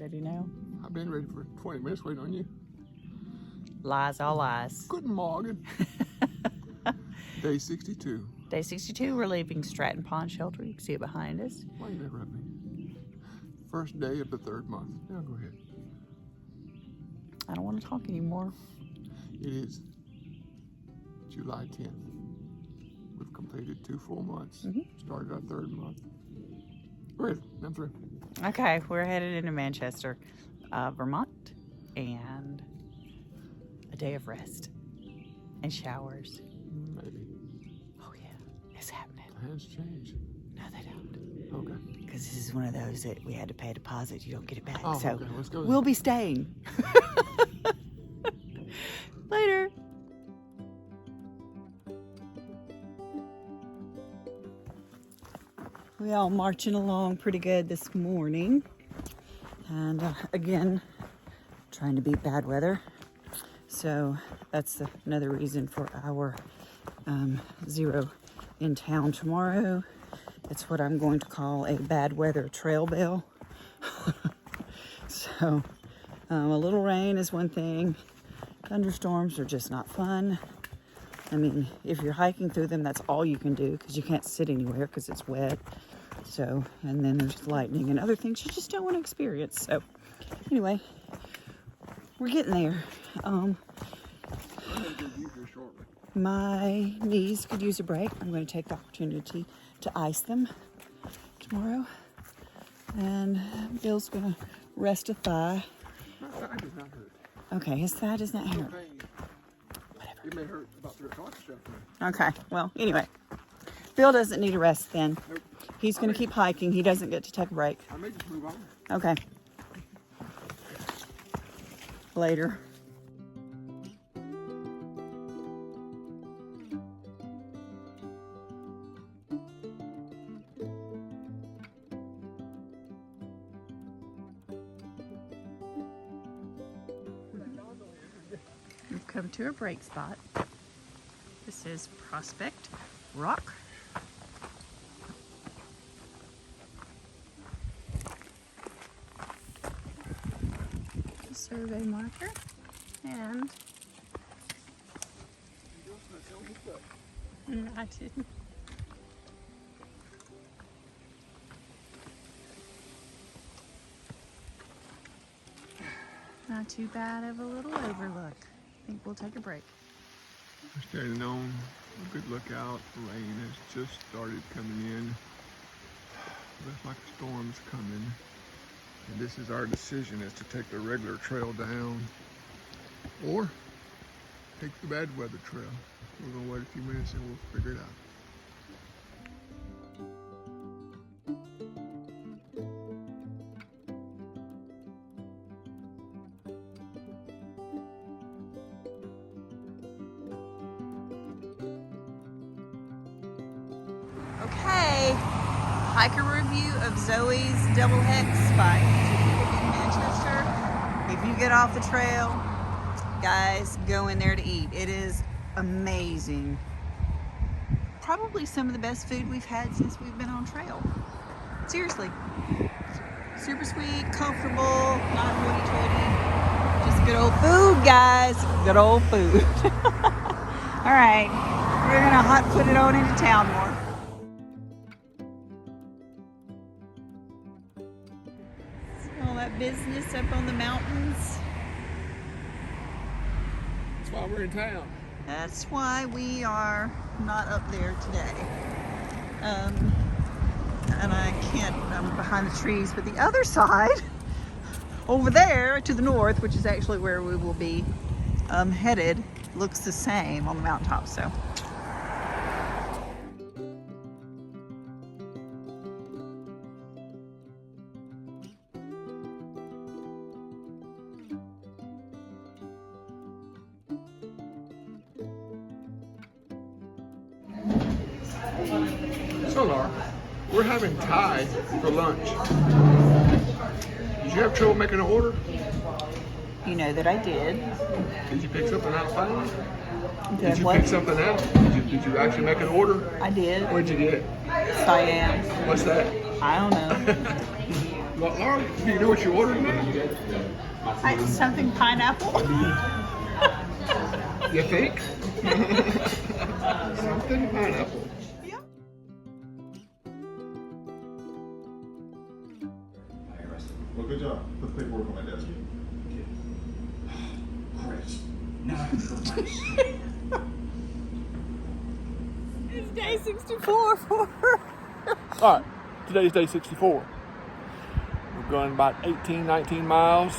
Ready now? I've been ready for 20 minutes waiting on you. Lies, all lies. Guten Morgen. Day 62. Day 62, we're leaving Stratton Pond Shelter. You can see it behind us. Why you never at me? First day of the 3rd month. Now go ahead. I don't want to talk anymore. It is July 10th. We've completed 2 full months. Started our 3rd month. Go ahead. I'm through. Okay, we're headed into Manchester, Vermont, and a day of rest and showers. Maybe. Oh yeah, it's happening. Plans change. No, they don't. Okay. Because this is one of those that we had to pay a deposit. You don't get it back. Oh, so okay. Let's go. we'll be staying. Later. We all marching along pretty good this morning. And again, trying to beat bad weather. So that's another reason for our 0 in town tomorrow. It's what I'm going to call a bad weather trail bell. So a little rain is one thing. Thunderstorms are just not fun. I mean, if you're hiking through them, that's all you can do because you can't sit anywhere because it's wet. So, and then there's lightning and other things you just don't want to experience. So anyway, we're getting there. My knees could use a break. I'm going to take the opportunity to ice them tomorrow. And Bill's going to rest a thigh. My thigh does not hurt. Okay, his thigh does not hurt. Whatever. It may hurt about 3 o'clock or something. Okay, well, anyway. Bill doesn't need a rest then. Nope. He's going to keep hiking. He doesn't get to take a break. I may just move on. Okay. Later. We've come to a break spot. This is Prospect Rock. A survey marker and I didn't. Not too bad of a little overlook. I think we'll take a break. We're standing on a good lookout. Rain has just started coming in. Looks like a storm's coming. And this is our decision, is to take the regular trail down or take the bad weather trail. We're gonna wait a few minutes and we'll figure it out. Okay, hiker review of Zoe's Double Hex Spike in Manchester. If you get off the trail, guys, go in there to eat. It is amazing. Probably some of the best food we've had since we've been on trail. Seriously. Super sweet, comfortable, not hoity-toity. Just good old food, guys. Good old food. All right, we're gonna hot foot it on into town more. All that business up on the mountains. That's why we're in town. That's why we are not up there today. And I can't, I'm behind the trees, but the other side, over there to the north, which is actually where we will be headed, looks the same on the mountaintop, so. So Laura, we're having Thai for lunch. Did you have trouble making an order? You know that I did. Did you pick something out finally? Did you what? pick something out? Did you actually make an order? I did. What'd you get? Siam. What's that? I don't know. Laura, do you know what you ordered? Something pineapple. You think? Something pineapple. Yeah. Well, good job. Put the paperwork on my desk. It's day 64 for her. All right, today's day 64. We're going about 18, 19 miles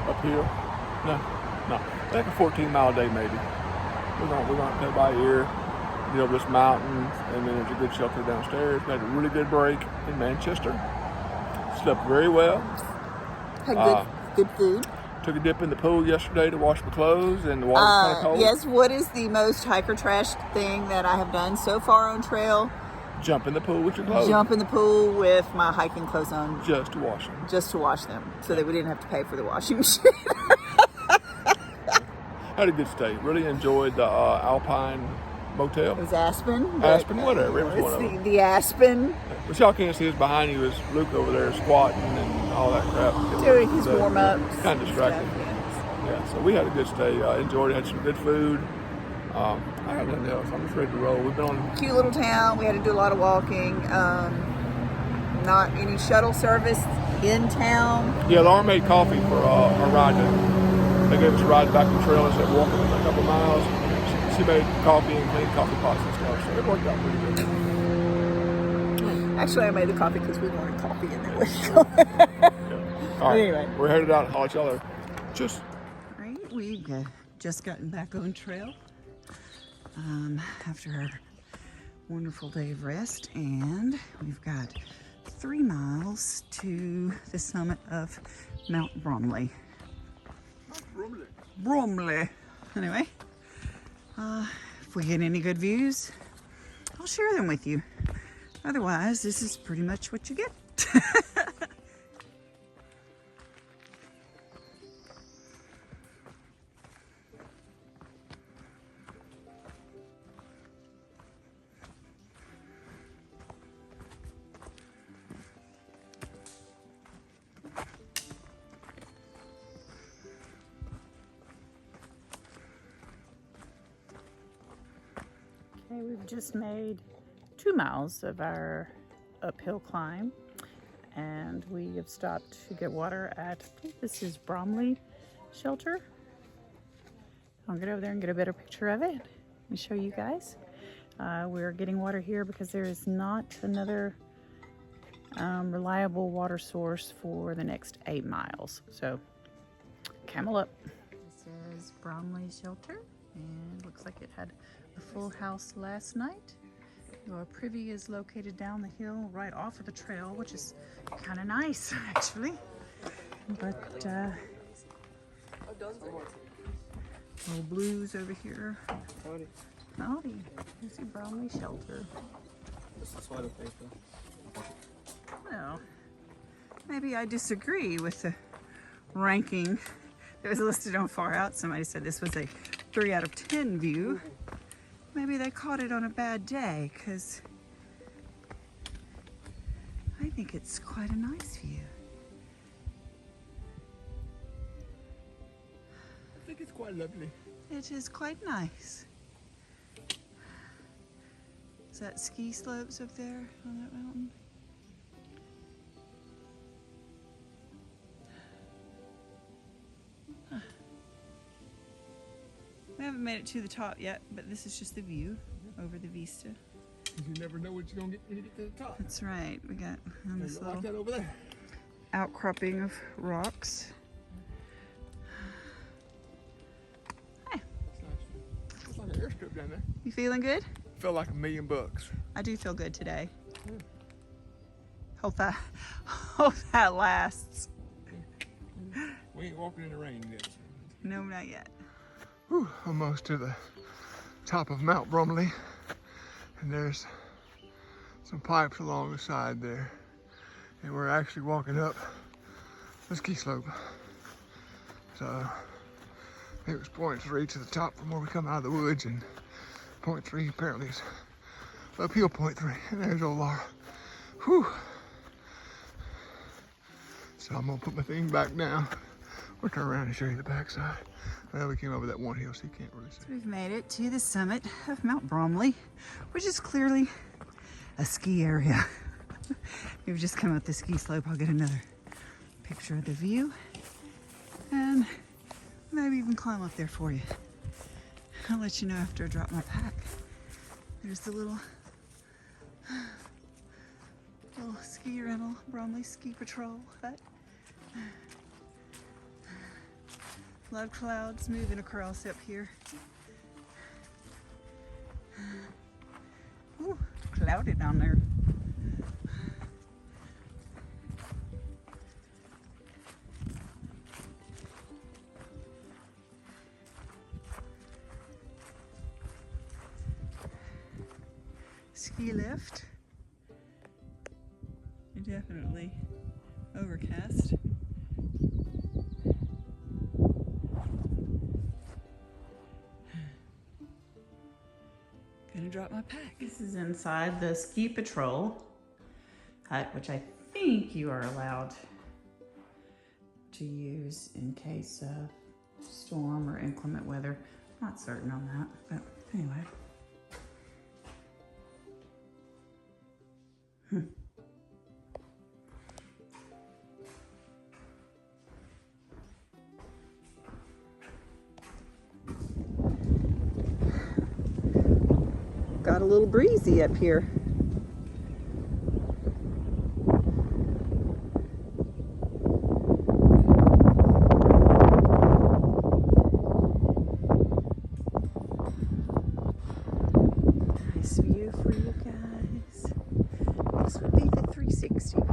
uphill. No, like a 14-mile day maybe. We're gonna go by here, get over this mountain, and then there's a good shelter downstairs. Made a really good break in Manchester. Slept very well. Had good food. Took a dip in the pool yesterday to wash my clothes, and the water was kind of cold. Yes, what is the most hiker trash thing that I have done so far on trail? Jump in the pool with your clothes. Jump in the pool with my hiking clothes on. Just to wash them. Just to wash them, so that we didn't have to pay for the washing machine. Had a good stay. Really enjoyed the Alpine Motel. It was Aspen. Aspen, whatever. It was one of them. It's the Aspen. What y'all can't see is behind you is Luke over there squatting and all that crap. Doing his warm-ups. Kind of distracting. Yeah, so we had a good stay. Enjoyed it. Had some good food. I got nothing else. I'm just ready to roll. We've been on. Cute little town. We had to do a lot of walking. Not any shuttle service in town. Yeah, Laura made coffee for our ride. They gave us a ride back the trail instead of walking a couple miles. She made coffee and clean coffee pots and stuff, so it worked out pretty good. Actually, I made the coffee because we wanted coffee in there. Yeah. All right, Anyway. we're headed out. I'll let y'all know. Just. All right, we've just gotten back on trail after our wonderful day of rest, and we've got 3 miles to the summit of Mount Bromley. Bromley. Anyway, if we get any good views, I'll share them with you. Otherwise, this is pretty much what you get. Okay, we've just made 2 miles of our uphill climb, and we have stopped to get water at, I think this is Bromley Shelter. I'll get over there and get a better picture of it. Let me show you guys. We're getting water here because there is not another reliable water source for the next 8 miles. So, camel up. This is Bromley Shelter, and looks like it had a full house last night. Your privy is located down the hill right off of the trail, which is kind of nice actually. But old Blues over here. Howdy. Howdy. Here's the Bromley Shelter. This is why the paper. Well, maybe I disagree with the ranking that was listed on Far Out. Somebody said this was a 3 out of 10 view. Maybe they caught it on a bad day, because I think it's quite a nice view. I think it's quite lovely. It is quite nice. Is that ski slopes up there on that mountain? We haven't made it to the top yet, but this is just the view over the vista. You never know what you're gonna get when you get to the top. That's right. We got on this Like little that over there. outcropping of rocks. Hey, It's nice. It's like an airstrip down there. you feeling good? Felt like $1 million. I do feel good today. Yeah. Hope that lasts. We ain't walking in the rain yet. No, not yet. Whew, almost to the top of Mount Bromley, and there's some pipes along the side there, and we're actually walking up the ski slope. So it was 0.3 to the top from where we come out of the woods, and 0.3 apparently is uphill 0.3. And there's old Laura. Whew. So I'm gonna put my thing back down. We'll turn around and show you the backside. Well, we came over that one hill, so you can't really see. So we've made it to the summit of Mount Bromley, which is clearly a ski area. We've just come up the ski slope. I'll get another picture of the view and maybe even climb up there for you. I'll let you know after I drop my pack. There's the little ski rental, Bromley Ski Patrol hut. A lot of clouds moving across up here. Ooh, cloudy down there. Ski lift. Definitely overcast. Gonna drop my pack. This is inside the ski patrol hut, which I think you are allowed to use in case of storm or inclement weather. Not certain on that, but anyway. Got a little breezy up here. Nice view for you guys. This would be the 360 view.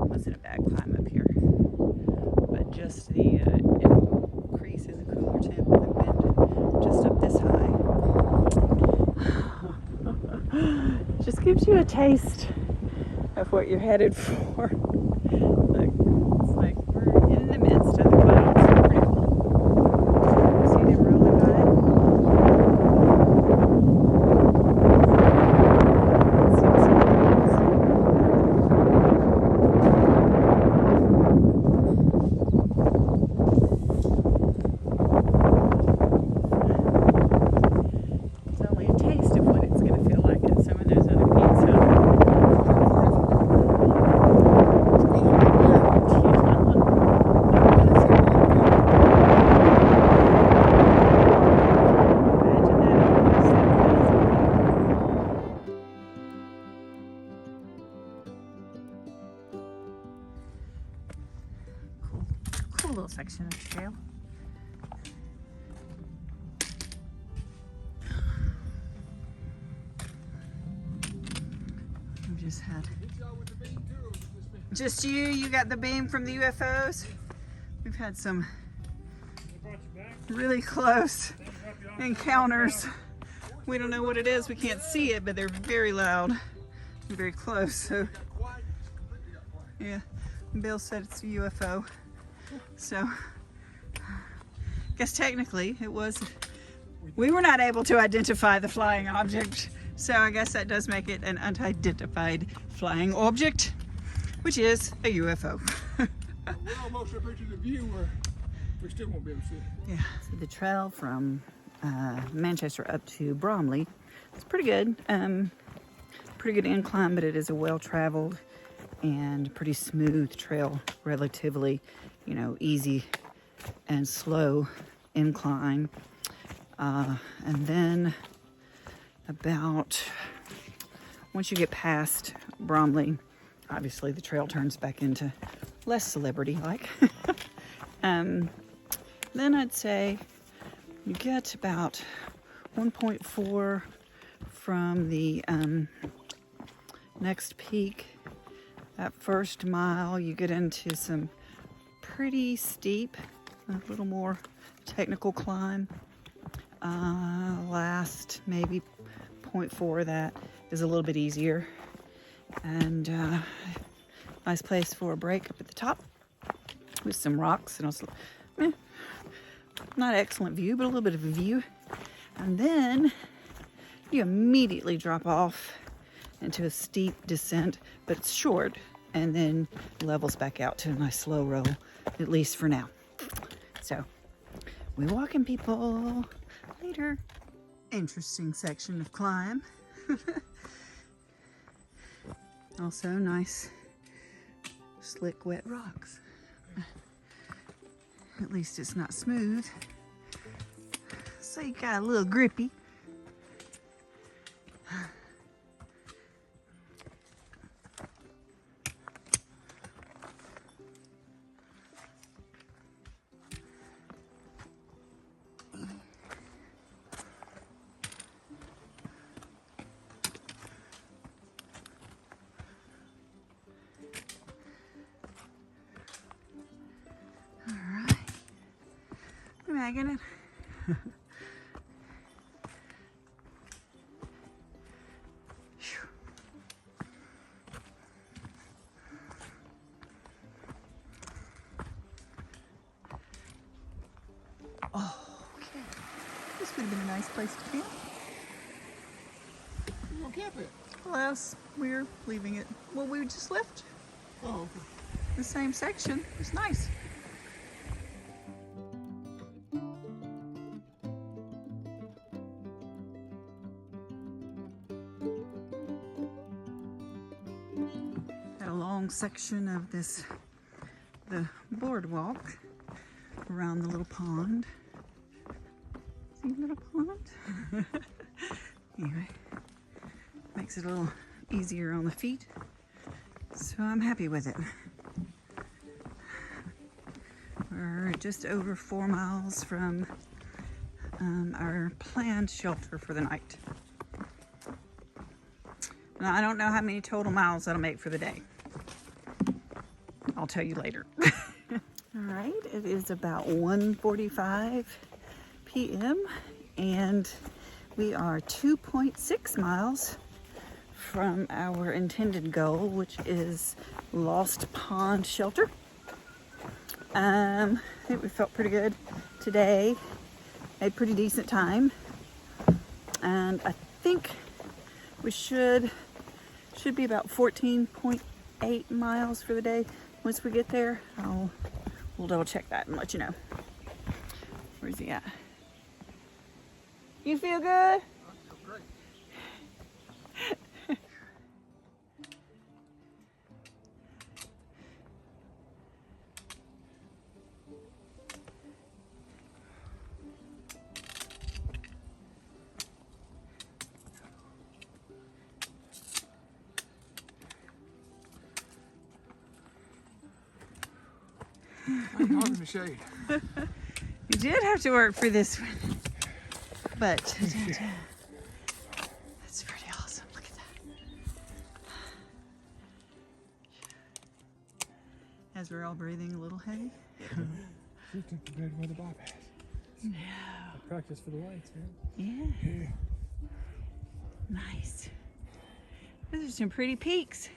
Wasn't a bad climb up here, but just the increase in the cooler temp of the wind just up this high just gives you a taste of what you're headed for. Look, it's like we're in the midst of the clouds. It's pretty cool. See them rolling by? See the clouds. It's only a taste of what it's going to feel like in some of those other peaks. Cool little section of the trail. We just had just you got the beam from the UFOs. We've had some really close encounters. We don't know what it is, we can't see it, but they're very loud and very close. So yeah, Bill said it's a UFO. So I guess technically it was, we were not able to identify the flying object. So I guess that does make it an unidentified flying object, which is a UFO. We're almost up into the view where we still won't be able to see it. Yeah. So the trail from Manchester up to Bromley, it's pretty good. Pretty good incline, but it is a well-traveled and pretty smooth trail, relatively, you know, easy and slow incline. And then about, once you get past Bromley, obviously the trail turns back into less celebrity-like. Then I'd say you get about 1.4 from the next peak. That first mile, you get into some pretty steep, a little more technical climb. Last maybe 0.4 of that is a little bit easier. And nice place for a break up at the top with some rocks and also not excellent view, but a little bit of a view. And then you immediately drop off into a steep descent, but it's short, and then levels back out to a nice slow roll, at least for now. So we walking, people. Later. Interesting section of climb. Also nice slick wet rocks. At least it's not smooth, so you got a little grippy. Magging it. Oh, okay. This would have been a nice place to camp. You gonna camp it? Alas, we're leaving it. Well, we just left Oh, okay. the same section. It's nice. Got a long section of the boardwalk around the little pond. See the little pond? Anyway, makes it a little easier on the feet, so I'm happy with it. We're just over 4 miles from our planned shelter for the night. Now, I don't know how many total miles that'll make for the day. I'll tell you later. All right, it is about 1:45 p.m. and we are 2.6 miles from our intended goal, which is Lost Pond Shelter. I think we felt pretty good today. Made pretty decent time, and I think we should be about 14.8 miles for the day. Once we get there, we'll double check that and let you know. Where's he at? You feel good? I feel great. I'm not in the shade. You did have to work for this one, but that's pretty awesome. Look at that. As we're all breathing a little heavy. She took the bed with the bypass. Practice for the lights, man. Yeah. Nice. Those are some pretty peaks.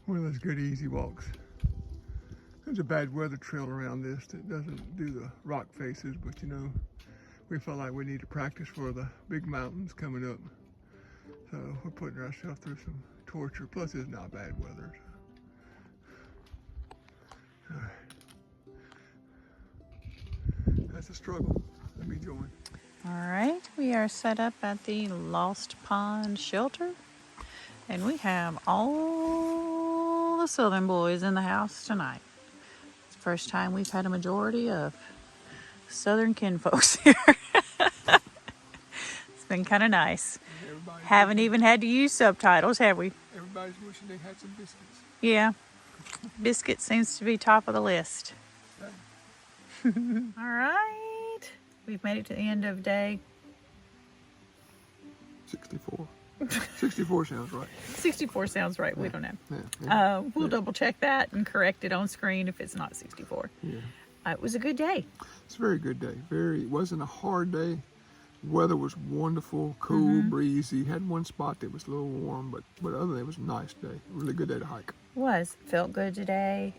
One of those good easy walks. There's a bad weather trail around this that doesn't do the rock faces, but you know, we felt like we need to practice for the big mountains coming up. So we're putting ourselves through some torture. Plus it's not bad weather. So. All right. That's a struggle. Let me join. All right, we are set up at the Lost Pond Shelter, and we have all the Southern boys in the house tonight. It's the first time we've had a majority of Southern kinfolks here. It's been kind of nice. Haven't even had to use subtitles, have we? Everybody's wishing they had some biscuits. Yeah, biscuit seems to be top of the list. All right, we've made it to the end of day 64. 64 sounds right. 64 sounds right. We don't know. Yeah. We'll double check that and correct it on screen if it's not 64. Yeah. it was a good day. It's a very good day. It wasn't a hard day. Weather was wonderful, cool, breezy. Had one spot that was a little warm, but other than that, it was a nice day. Really good day to hike. Felt good today.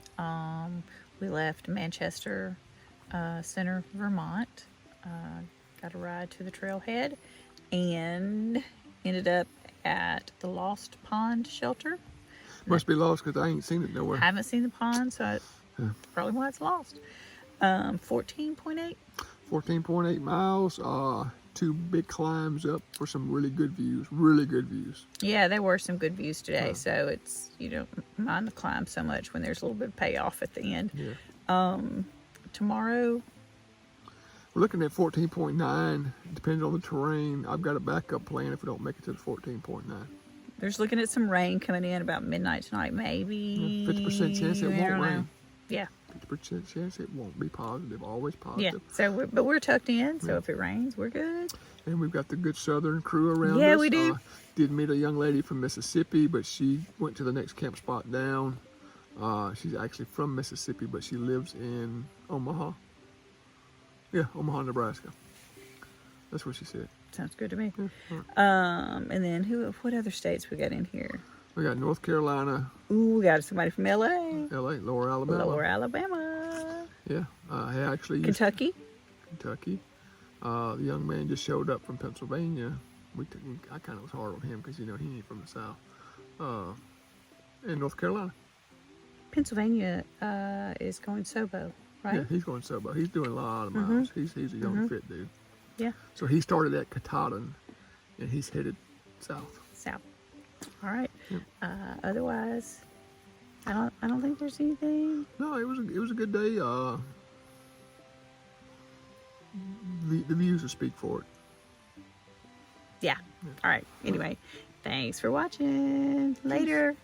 We left Manchester Center, Vermont. Got a ride to the trailhead and ended up at the Lost Pond Shelter. Must be lost because I ain't seen it nowhere. Haven't seen the pond, so probably why it's lost. 14.8. 14.8 miles. 2 big climbs up for some really good views. Really good views. Yeah, there were some good views today, so it's, you don't mind the climb so much when there's a little bit of payoff at the end. Yeah. Tomorrow, we're looking at 14.9. Depends on the terrain. I've got a backup plan if we don't make it to the 14.9. there's looking at some rain coming in about midnight tonight, maybe. 50% chance it I won't don't know. rain. Yeah. 50% chance it won't be positive. Always Yeah. positive. So, but we're tucked in, so if it rains, we're good. And we've got the good southern crew around us. Yeah, we do. Did meet a young lady from Mississippi, but she went to the next camp spot down. She's actually from Mississippi, but she lives in Omaha. Yeah, Omaha, Nebraska. That's what she said. Sounds good to me. Yeah, all right. And then what other states we got in here? We got North Carolina, Ooh, we got somebody from LA. LA, Lower Alabama. Lower Alabama. Yeah, he actually used Kentucky. Kentucky. The young man just showed up from Pennsylvania. I kind of was hard on him because, he ain't from the South. And North Carolina. Pennsylvania is going Sobo, right? Yeah, he's going Sobo. He's doing a lot of miles. He's a young, fit dude. Yeah. So he started at Katahdin, and he's headed south. South. All right. Yep. Otherwise, I don't think there's anything. No, it was a good day. The views will speak for it. Yeah. All right. Anyway, thanks for watching. Later.